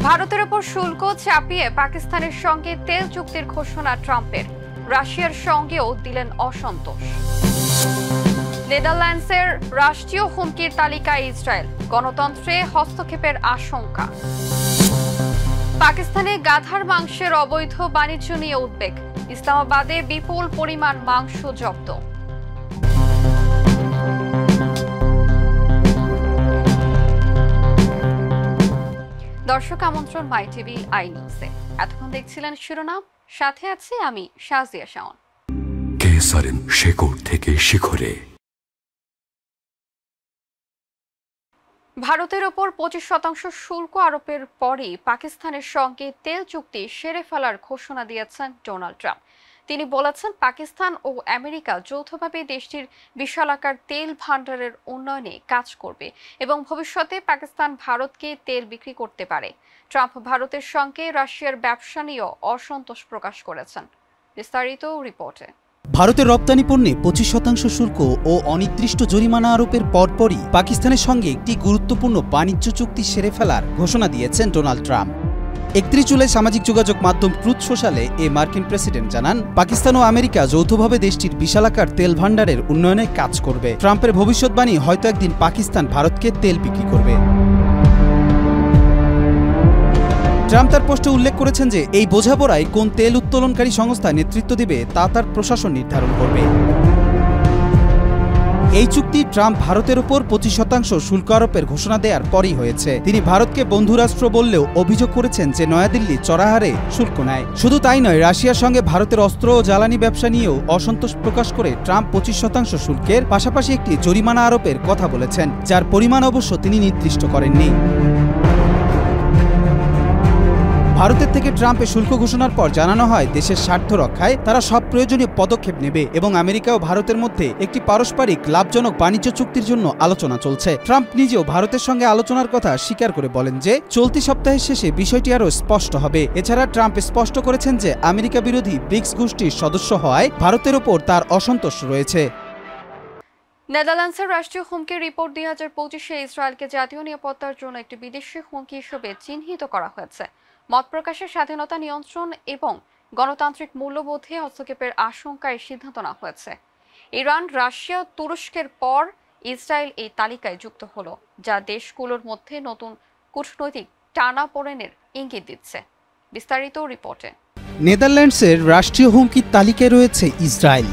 ভারতের উপর শুল্ক চাপিয়ে পাকিস্তানের সঙ্গে তেল চুক্তির ঘোষণা ট্রাম্পের। রাশিয়ার সঙ্গেও দিলেন অসন্তোষ। নেদারল্যান্ডসের রাষ্ট্রীয় হুমকির তালিকায় ইসরায়েল, গণতন্ত্রে হস্তক্ষেপের আশঙ্কা। পাকিস্তানে গাধার মাংসের অবৈধ বাণিজ্য নিয়ে উদ্বেগ, ইসলামাবাদে বিপুল পরিমাণ মাংস জব্দ। দর্শক আমন্ত্রণ মাই টিভি আই নিউজে। এতক্ষণ দেখছিলেন শিরোনাম, সাথে আছি আমি শাজিয়া শাওন। কেসারেন শেকড় থেকে শিখরে। ভারতের ওপর 25% শুল্ক আরোপের পরই পাকিস্তানের সঙ্গে তেল চুক্তি সেরে ফেলার ঘোষণা দিয়েছেন ডোনাল্ড ট্রাম্প। তিনি বলেছেন, পাকিস্তান ও আমেরিকা যৌথভাবে দেশটির বিশালাকার তেল ভান্ডারের উন্নয়নে কাজ করবে এবং ভবিষ্যতে পাকিস্তান ভারতকে তেল বিক্রি করতে পারে। ট্রাম্প ভারতের সঙ্গে রাশিয়ার ব্যবসা নিয়েও অসন্তোষ প্রকাশ করেছেন। বিস্তারিত রিপোর্টে। ভারতের রপ্তানি পণ্যে 25% শুল্ক ও অনির্দিষ্ট জরিমানা আরোপের পরপরই পাকিস্তানের সঙ্গে একটি গুরুত্বপূর্ণ বাণিজ্য চুক্তি সেরে ফেলার ঘোষণা দিয়েছেন ডোনাল্ড ট্রাম্প। 31 জুলাই সামাজিক যোগাযোগ মাধ্যম ট্রুথ সোশ্যালে মার্কিন প্রেসিডেন্ট জানান, পাকিস্তান ও আমেরিকা যৌথভাবে দেশটির বিশালাকার তেল ভান্ডারের উন্নয়নে কাজ করবে। ট্রাম্পের ভবিষ্যৎবাণী, হয়তো একদিন পাকিস্তান ভারতকে তেল বিক্রি করবে। ট্রাম্প তার পোস্টে উল্লেখ করেছেন যে এই বোঝাপড়ায় কোন তেল উত্তোলনকারী সংস্থা নেতৃত্ব দেবে তা তার প্রশাসন নির্ধারণ করবে। এই চুক্তি ট্রাম্প ভারতের উপর 25% শুল্ক আরোপের ঘোষণা দেওয়ার পরই হয়েছে। তিনি ভারতকে বন্ধুরাষ্ট্র বললেও অভিযোগ করেছেন যে নয়াদিল্লি চড়া হারে শুল্ক নেয়। শুধু তাই নয়, রাশিয়ার সঙ্গে ভারতের অস্ত্র ও জ্বালানি ব্যবসা নিয়েও অসন্তোষ প্রকাশ করে ট্রাম্প 25% শুল্কের পাশাপাশি একটি জরিমানা আরোপের কথা বলেছেন, যার পরিমাণ অবশ্য তিনি নির্দিষ্ট করেননি। ভারতের থেকে ট্রাম্পের শুল্ক ঘোষণার পর জানানো হয়, দেশের স্বার্থ রক্ষায় তারা সব প্রয়োজনীয় পদক্ষেপ নেবে এবং আমেরিকা ও ভারতের মধ্যে একটি পারস্পরিক লাভজনক বাণিজ্য চুক্তির জন্য আলোচনা চলছে। ট্রাম্প নিজেও ভারতের সঙ্গে আলোচনার কথা স্বীকার করে বলেন যে চলতি সপ্তাহের শেষে বিষয়টি আরও স্পষ্ট হবে। এছাড়া ট্রাম্প স্পষ্ট করেছেন যে আমেরিকা বিরোধী ব্রিক্স গোষ্ঠীর সদস্য হওয়ায় ভারতের ওপর তার অসন্তোষ রয়েছে। নেদারল্যান্ডসের রাষ্ট্রীয় হুমকির রিপোর্ট 2025-এ ইসরায়েলকে জাতীয় নিরাপত্তার জন্য একটি বিদেশি হুমকি হিসেবে চিহ্নিত করা হয়েছে। মত প্রকাশের স্বাধীনতা নিয়ন্ত্রণ এবং গণতান্ত্রিক মূল্যবোধে হস্তক্ষেপের আশঙ্কায় সিদ্ধান্ত নেওয়া হয়েছে। ইরান, রাশিয়া, তুরস্কের পর ইসরায়েল এই তালিকায় যুক্ত হলো, যা দেশগুলোর মধ্যে নতুন কূটনৈতিক টানাপোড়েনের ইঙ্গিত দিচ্ছে। বিস্তারিত রিপোর্টে। নেদারল্যান্ডসের রাষ্ট্রীয় হুমকির তালিকায় রয়েছে ইসরায়েল।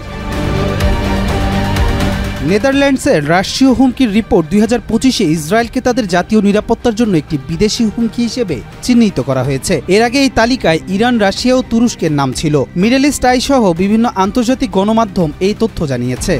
নেদারল্যান্ডসের রাষ্ট্রীয় হুমকির রিপোর্ট 2025-এ ইসরায়েলকে তাদের জাতীয় নিরাপত্তার জন্য একটি বিদেশি হুমকি হিসেবে চিহ্নিত করা হয়েছে। এর আগে এই তালিকায় ইরান, রাশিয়া ও তুরস্কের নাম ছিল। মিডল ইস্ট আই সহ বিভিন্ন আন্তর্জাতিক গণমাধ্যম এই তথ্য জানিয়েছে।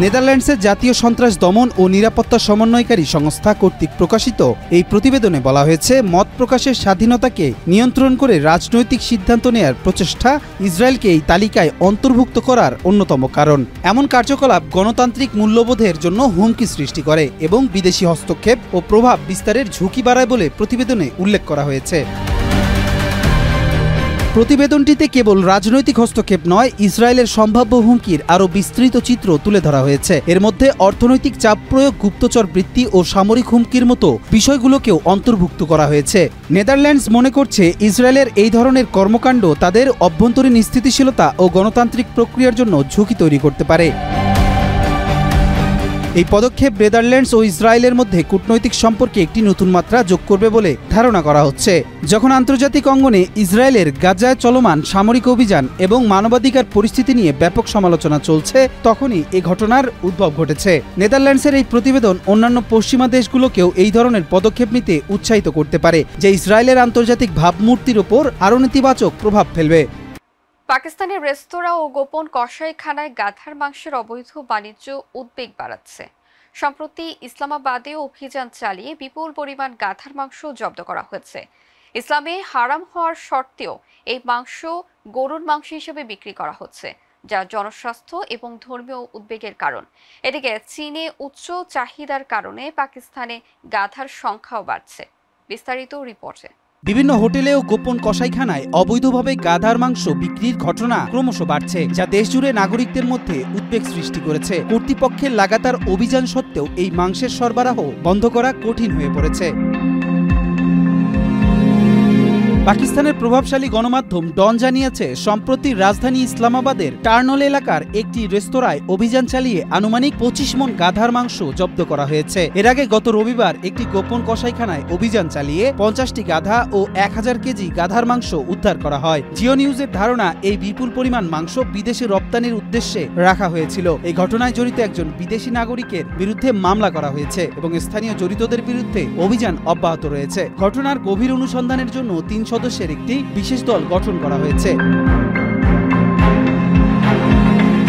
নেদারল্যান্ডসের জাতীয় সন্ত্রাস দমন ও নিরাপত্তা সমন্বয়কারী সংস্থা কর্তৃক প্রকাশিত এই প্রতিবেদনে বলা হয়েছে, মত প্রকাশের স্বাধীনতাকে নিয়ন্ত্রণ করে রাজনৈতিক সিদ্ধান্ত নেয়ার প্রচেষ্টা ইসরায়েলকে এই তালিকায় অন্তর্ভুক্ত করার অন্যতম কারণ। এমন কার্যকলাপ গণতান্ত্রিক মূল্যবোধের জন্য হুমকি সৃষ্টি করে এবং বিদেশি হস্তক্ষেপ ও প্রভাব বিস্তারের ঝুঁকি বাড়ায় বলে প্রতিবেদনে উল্লেখ করা হয়েছে। প্রতিবেদনটিতে কেবল রাজনৈতিক হস্তক্ষেপ নয়, ইসরায়েলের সম্ভাব্য হুমকির আরও বিস্তৃত চিত্র তুলে ধরা হয়েছে। এর মধ্যে অর্থনৈতিক চাপ প্রয়োগ, গুপ্তচর বৃত্তি ও সামরিক হুমকির মতো বিষয়গুলোকেও অন্তর্ভুক্ত করা হয়েছে। নেদারল্যান্ডস মনে করছে, ইসরায়েলের এই ধরনের কর্মকাণ্ড তাদের অভ্যন্তরীণ স্থিতিশীলতা ও গণতান্ত্রিক প্রক্রিয়ার জন্য ঝুঁকি তৈরি করতে পারে। এই পদক্ষেপ নেদারল্যান্ডস ও ইসরায়েলের মধ্যে কূটনৈতিক সম্পর্কে একটি নতুন মাত্রা যোগ করবে বলে ধারণা করা হচ্ছে। যখন আন্তর্জাতিক অঙ্গনে ইসরায়েলের গাজায় চলমান সামরিক অভিযান এবং মানবাধিকার পরিস্থিতি নিয়ে ব্যাপক সমালোচনা চলছে, তখনই এই ঘটনার উদ্ভব ঘটেছে। নেদারল্যান্ডসের এই প্রতিবেদন অন্যান্য পশ্চিমা দেশগুলোকেও এই ধরনের পদক্ষেপ নিতে উৎসাহিত করতে পারে, যা ইসরায়েলের আন্তর্জাতিক ভাবমূর্তির ওপর আরও নেতিবাচক প্রভাব ফেলবে। পাকিস্তানের রেস্তোরাঁ ও গোপন কসাইখানায় গাধার মাংসের অবৈধ বাণিজ্য উদ্বেগ বাড়াচ্ছে। সম্প্রতি ইসলামাবাদে অভিযান চালিয়ে বিপুল পরিমাণ গাধার মাংস জব্দ করা হয়েছে। ইসলামে হারাম হওয়ার সত্ত্বেও এই মাংস গরুর মাংস হিসেবে বিক্রি করা হচ্ছে, যা জনস্বাস্থ্য এবং ধর্মীয় উদ্বেগের কারণ। এদিকে চীনে উচ্চ চাহিদার কারণে পাকিস্তানে গাধার সংখ্যাও বাড়ছে। বিস্তারিত রিপোর্টে। বিভিন্ন হোটেলে ও গোপন কসাইখানায় অবৈধভাবে গাধার মাংস বিক্রির ঘটনা ক্রমশ বাড়ছে, যা দেশজুড়ে নাগরিকদের মধ্যে উদ্বেগ সৃষ্টি করেছে। কর্তৃপক্ষের লাগাতার অভিযান সত্ত্বেও এই মাংসের সরবরাহ বন্ধ করা কঠিন হয়ে পড়েছে। পাকিস্তানের প্রভাবশালী গণমাধ্যম ডন জানিয়েছে, সম্প্রতি রাজধানী ইসলামাবাদের টার্নল এলাকার একটি রেস্তোরাঁয় অভিযান চালিয়ে আনুমানিক 25 মণ গাধার মাংস জব্দ করা হয়েছে। এর আগে গত রবিবার একটি গোপন কসাইখানায় অভিযান চালিয়ে 50টি গাধা ও 1000 কেজি গাধার মাংস উদ্ধার করা হয়। জিও নিউজের ধারণা, এই বিপুল পরিমাণ মাংস বিদেশে রপ্তানির উদ্দেশ্যে রাখা হয়েছিল। এই ঘটনায় জড়িত একজন বিদেশি নাগরিকের বিরুদ্ধে মামলা করা হয়েছে এবং স্থানীয় জড়িতদের বিরুদ্ধে অভিযান অব্যাহত রয়েছে। ঘটনার গভীর অনুসন্ধানের জন্য 3 সদস্যের একটি বিশেষ দল গঠন করা হয়েছে।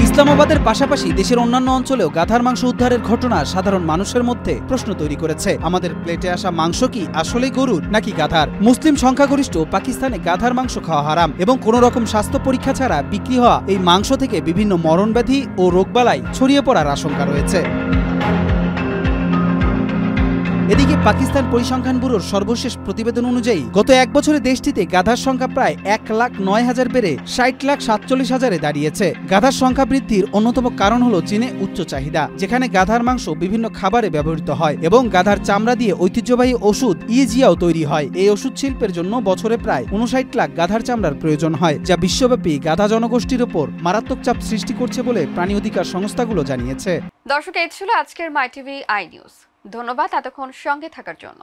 ইসলামাবাদের পাশাপাশি দেশের অন্যান্য অঞ্চলেও গাধার মাংস উদ্ধারের ঘটনা সাধারণ মানুষের মধ্যে প্রশ্ন তৈরি করেছে। আমাদের প্লেটে আসা মাংস কি আসলেই গরুর নাকি গাধার? মুসলিম সংখ্যাগরিষ্ঠ পাকিস্তানে গাধার মাংস খাওয়া হারাম এবং কোনো রকম স্বাস্থ্য পরীক্ষা ছাড়া বিক্রি হওয়া এই মাংস থেকে বিভিন্ন মরণব্যাধি ও রোগবালাই ছড়িয়ে পড়ার আশঙ্কা রয়েছে। এদিকে পাকিস্তান পরিসংখ্যান ব্যুরোর সর্বশেষ প্রতিবেদন অনুযায়ী গত 1 বছরে দেশটিতে গাধার সংখ্যা প্রায় 1,09,000 বেড়ে 60,47,000-এ দাঁড়িয়েছে। গাধার সংখ্যা বৃদ্ধির অন্যতম কারণ হলো চীনে উচ্চ চাহিদা, যেখানে গাধার মাংস বিভিন্ন খাবারে ব্যবহৃত হয় এবং গাধার চামড়া দিয়ে ঐতিহ্যবাহী ওষুধ ইজিয়াও তৈরি হয়। এই ওষুধ শিল্পের জন্য বছরে প্রায় 59 লাখ গাধার চামড়ার প্রয়োজন হয়, যা বিশ্বব্যাপী গাধা জনগোষ্ঠীর উপর মারাত্মক চাপ সৃষ্টি করছে বলে প্রাণী অধিকার সংস্থাগুলো জানিয়েছে। দর্শক, এই ছিল আজকের মাই টিভি আই নিউজ। ধন্যবাদ এতক্ষণ সঙ্গে থাকার জন্য।